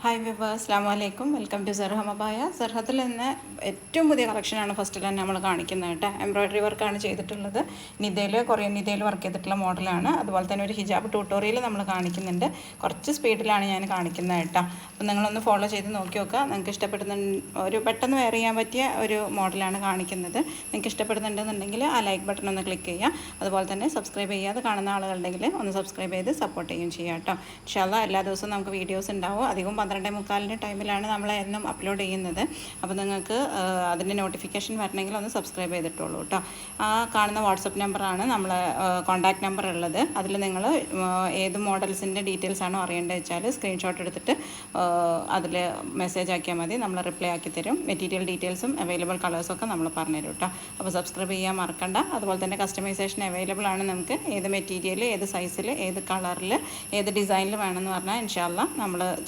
Hi വിവാ, അസ്സാം വലൈക്കും. Welcome to സർഹം അബായ. സർഹത്തിൽ നിന്ന് ഏറ്റവും പുതിയ കളക്ഷനാണ് ഫസ്റ്റിൽ തന്നെ നമ്മൾ കാണിക്കുന്നത് കേട്ടോ. എംബ്രോയ്ഡറി വർക്കാണ് ചെയ്തിട്ടുള്ളത്. നിതയിൽ കൊറിയൻ നിതയിൽ വർക്ക് ചെയ്തിട്ടുള്ള മോഡലാണ്. അതുപോലെ തന്നെ ഒരു ഹിജാബ് ട്യൂട്ടോറിയൽ നമ്മൾ കാണിക്കുന്നുണ്ട്. കുറച്ച് സ്പീഡിലാണ് ഞാൻ കാണിക്കുന്നത് കേട്ടോ. അപ്പോൾ നിങ്ങളൊന്ന് ഫോളോ ചെയ്ത് നോക്കി നോക്കുക. നിങ്ങൾക്ക് ഇഷ്ടപ്പെടുന്ന ഒരു പെട്ടെന്ന് വെയർ ചെയ്യാൻ പറ്റിയ ഒരു മോഡലാണ് കാണിക്കുന്നത്. നിങ്ങൾക്ക് ഇഷ്ടപ്പെടുന്നുണ്ടെന്നുണ്ടെങ്കിൽ ആ ലൈക്ക് ബട്ടൺ ഒന്ന് ക്ലിക്ക് ചെയ്യുക. അതുപോലെ തന്നെ സബ്സ്ക്രൈബ് ചെയ്യാതെ കാണുന്ന ആളുകളുണ്ടെങ്കിൽ ഒന്ന് സബ്സ്ക്രൈബ് ചെയ്ത് സപ്പോർട്ട് ചെയ്യുകയും ചെയ്യാം കേട്ടോ. ഇൻഷാ അല്ലാഹ് എല്ലാ ദിവസവും നമുക്ക് വീഡിയോസ് ഉണ്ടാവും. അധികം 12:45 ടൈമിലാണ് നമ്മൾ എന്നും അപ്ലോഡ് ചെയ്യുന്നത്. അപ്പോൾ നിങ്ങൾക്ക് അതിൻ്റെ നോട്ടിഫിക്കേഷൻ വരണമെങ്കിൽ ഒന്ന് സബ്സ്ക്രൈബ് ചെയ്തിട്ടുള്ളൂ കേട്ടോ. ആ കാണുന്ന വാട്സപ്പ് നമ്പറാണ് നമ്മളെ കോൺടാക്റ്റ് നമ്പർ ഉള്ളത്. അതിൽ നിങ്ങൾ ഏത് മോഡൽസിൻ്റെ ഡീറ്റെയിൽസ് ആണോ അറിയേണ്ടത് വെച്ചാൽ സ്ക്രീൻഷോട്ട് എടുത്തിട്ട് അതിൽ മെസ്സേജ് ആക്കിയാൽ മതി. നമ്മൾ റിപ്ലൈ ആക്കി തരും. മെറ്റീരിയൽ ഡീറ്റെയിൽസും അവൈലബിൾ കളേഴ്സൊക്കെ നമ്മൾ പറഞ്ഞുതരും കേട്ടോ. അപ്പോൾ സബ്സ്ക്രൈബ് ചെയ്യാൻ മറക്കണ്ട. അതുപോലെ തന്നെ കസ്റ്റമൈസേഷൻ അവൈലബിൾ ആണ്. നമുക്ക് ഏത് മെറ്റീരിയൽ, ഏത് സൈസിൽ, ഏത് കളറിൽ, ഏത് ഡിസൈനിൽ വേണമെന്ന് പറഞ്ഞാൽ ഇൻഷാ അല്ലാഹ് നമ്മൾ